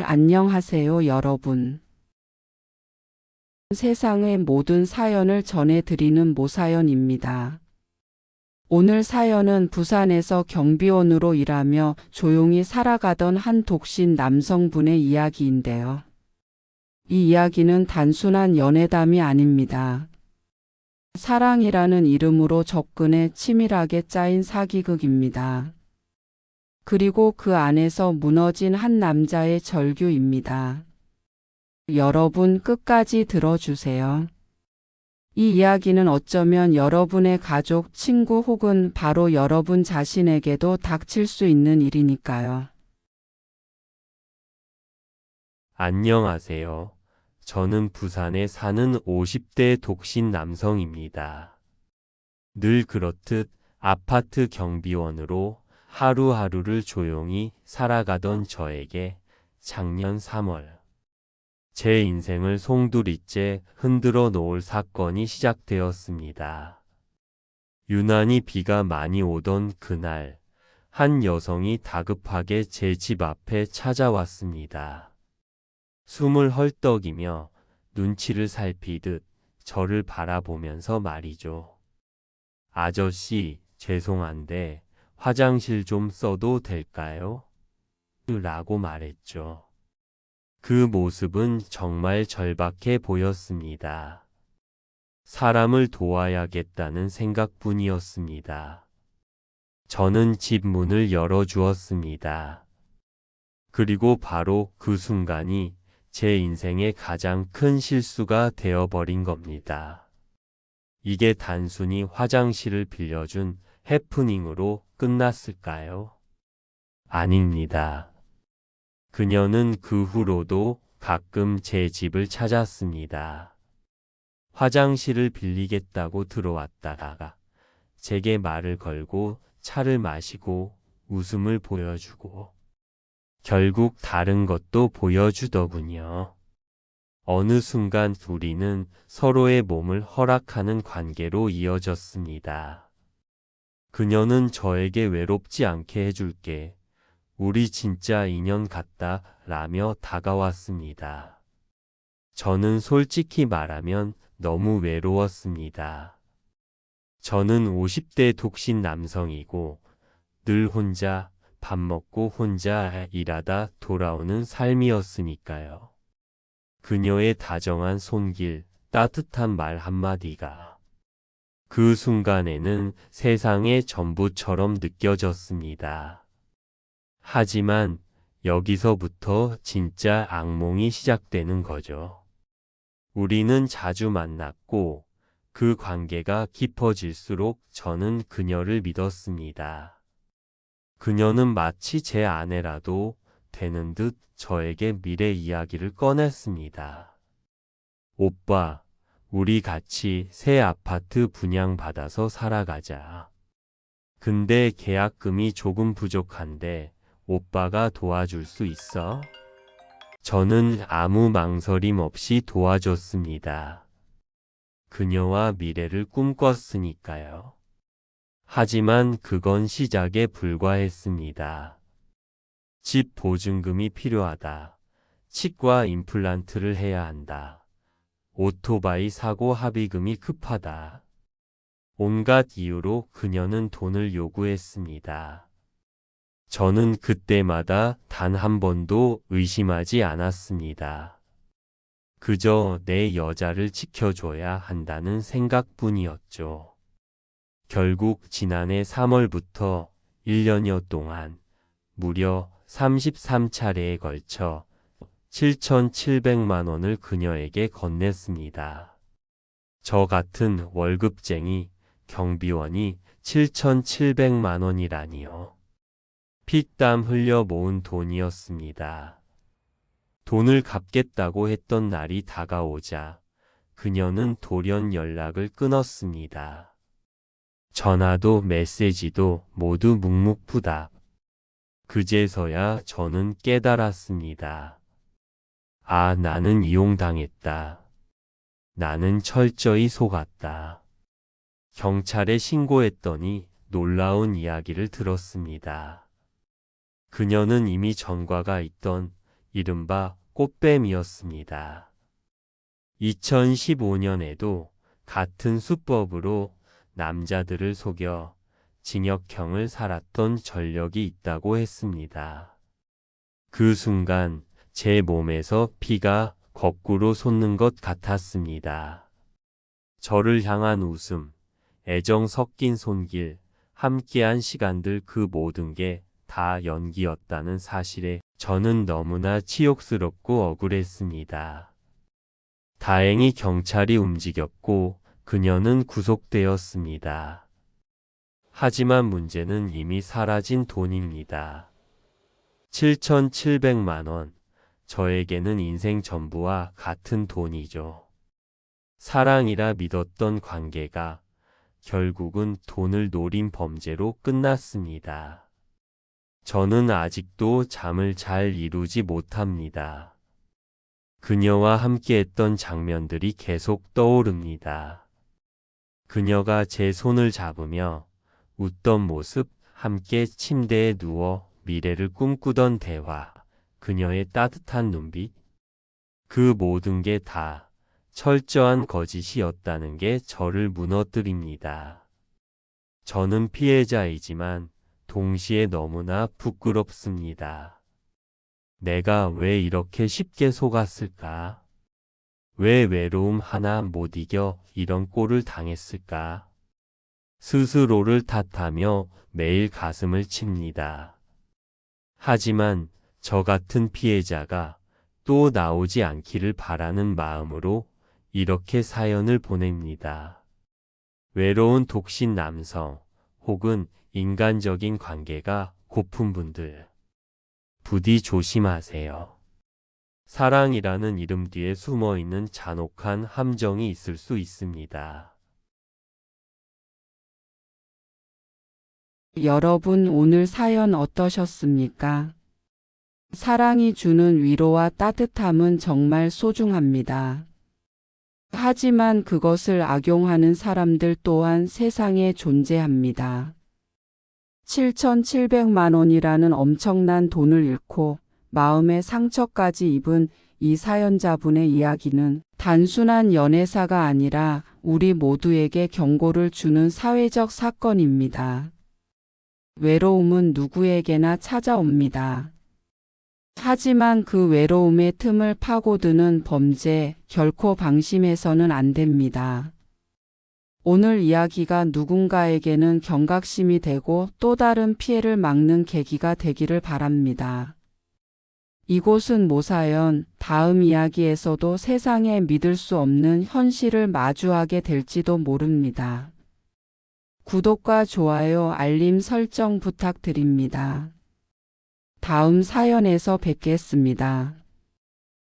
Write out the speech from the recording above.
안녕하세요, 여러분. 세상의 모든 사연을 전해드리는 모사연입니다. 오늘 사연은 부산에서 경비원으로 일하며 조용히 살아가던 한 독신 남성분의 이야기인데요. 이 이야기는 단순한 연애담이 아닙니다. 사랑이라는 이름으로 접근해 치밀하게 짜인 사기극입니다. 그리고 그 안에서 무너진 한 남자의 절규입니다. 여러분 끝까지 들어주세요. 이 이야기는 어쩌면 여러분의 가족, 친구 혹은 바로 여러분 자신에게도 닥칠 수 있는 일이니까요. 안녕하세요. 저는 부산에 사는 50대 독신 남성입니다. 늘 그렇듯 아파트 경비원으로 하루하루를 조용히 살아가던 저에게 작년 3월 제 인생을 송두리째 흔들어 놓을 사건이 시작되었습니다. 유난히 비가 많이 오던 그날, 한 여성이 다급하게 제 집 앞에 찾아왔습니다. 숨을 헐떡이며 눈치를 살피듯 저를 바라보면서 말이죠. 아저씨, 죄송한데 화장실 좀 써도 될까요? 라고 말했죠. 그 모습은 정말 절박해 보였습니다. 사람을 도와야겠다는 생각뿐이었습니다. 저는 집 문을 열어주었습니다. 그리고 바로 그 순간이 제 인생의 가장 큰 실수가 되어버린 겁니다. 이게 단순히 화장실을 빌려준 해프닝으로 끝났을까요? 아닙니다. 그녀는 그 후로도 가끔 제 집을 찾았습니다. 화장실을 빌리겠다고 들어왔다가 제게 말을 걸고 차를 마시고 웃음을 보여주고 결국 다른 것도 보여주더군요. 어느 순간 우리는 서로의 몸을 허락하는 관계로 이어졌습니다. 그녀는 저에게 외롭지 않게 해줄게. 우리 진짜 인연 같다 라며 다가왔습니다. 저는 솔직히 말하면 너무 외로웠습니다. 저는 50대 독신 남성이고 늘 혼자 밥 먹고 혼자 일하다 돌아오는 삶이었으니까요. 그녀의 다정한 손길, 따뜻한 말 한마디가 그 순간에는 세상의 전부처럼 느껴졌습니다. 하지만 여기서부터 진짜 악몽이 시작되는 거죠. 우리는 자주 만났고 그 관계가 깊어질수록 저는 그녀를 믿었습니다. 그녀는 마치 제 아내라도 되는 듯 저에게 미래 이야기를 꺼냈습니다. 오빠, 우리 같이 새 아파트 분양받아서 살아가자. 근데 계약금이 조금 부족한데 오빠가 도와줄 수 있어? 저는 아무 망설임 없이 도와줬습니다. 그녀와 미래를 꿈꿨으니까요. 하지만 그건 시작에 불과했습니다. 집 보증금이 필요하다. 치과 임플란트를 해야 한다. 오토바이 사고 합의금이 급하다. 온갖 이유로 그녀는 돈을 요구했습니다. 저는 그때마다 단 한 번도 의심하지 않았습니다. 그저 내 여자를 지켜줘야 한다는 생각뿐이었죠. 결국 지난해 3월부터 1년여 동안 무려 33차례에 걸쳐 7,700만 원을 그녀에게 건넸습니다. 저 같은 월급쟁이 경비원이 7,700만 원이라니요. 피땀 흘려 모은 돈이었습니다. 돈을 갚겠다고 했던 날이 다가오자 그녀는 돌연 연락을 끊었습니다. 전화도 메시지도 모두 묵묵부답. 그제서야 저는 깨달았습니다. 아, 나는 이용당했다. 나는 철저히 속았다. 경찰에 신고했더니 놀라운 이야기를 들었습니다. 그녀는 이미 전과가 있던 이른바 꽃뱀이었습니다. 2015년에도 같은 수법으로 남자들을 속여 징역형을 살았던 전력이 있다고 했습니다. 그 순간 제 몸에서 피가 거꾸로 솟는 것 같았습니다. 저를 향한 웃음, 애정 섞인 손길, 함께한 시간들 그 모든 게 다 연기였다는 사실에 저는 너무나 치욕스럽고 억울했습니다. 다행히 경찰이 움직였고 그녀는 구속되었습니다. 하지만 문제는 이미 사라진 돈입니다. 7,700만 원. 저에게는 인생 전부와 같은 돈이죠. 사랑이라 믿었던 관계가 결국은 돈을 노린 범죄로 끝났습니다. 저는 아직도 잠을 잘 이루지 못합니다. 그녀와 함께했던 장면들이 계속 떠오릅니다. 그녀가 제 손을 잡으며 웃던 모습, 함께 침대에 누워 미래를 꿈꾸던 대화, 그녀의 따뜻한 눈빛, 그 모든 게 다 철저한 거짓이었다는 게 저를 무너뜨립니다. 저는 피해자이지만 동시에 너무나 부끄럽습니다. 내가 왜 이렇게 쉽게 속았을까? 왜 외로움 하나 못 이겨 이런 꼴을 당했을까? 스스로를 탓하며 매일 가슴을 칩니다. 하지만 저 같은 피해자가 또 나오지 않기를 바라는 마음으로 이렇게 사연을 보냅니다. 외로운 독신 남성 혹은 인간적인 관계가 고픈 분들, 부디 조심하세요. 사랑이라는 이름 뒤에 숨어있는 잔혹한 함정이 있을 수 있습니다. 여러분 오늘 사연 어떠셨습니까? 사랑이 주는 위로와 따뜻함은 정말 소중합니다. 하지만 그것을 악용하는 사람들 또한 세상에 존재합니다. 7,700만 원이라는 엄청난 돈을 잃고 마음의 상처까지 입은 이 사연자분의 이야기는 단순한 연애사가 아니라 우리 모두에게 경고를 주는 사회적 사건입니다. 외로움은 누구에게나 찾아옵니다. 하지만 그 외로움의 틈을 파고드는 범죄, 결코 방심해서는 안 됩니다. 오늘 이야기가 누군가에게는 경각심이 되고 또 다른 피해를 막는 계기가 되기를 바랍니다. 이곳은 모사연, 다음 이야기에서도 세상에 믿을 수 없는 현실을 마주하게 될지도 모릅니다. 구독과 좋아요, 알림 설정 부탁드립니다. 다음 사연에서 뵙겠습니다.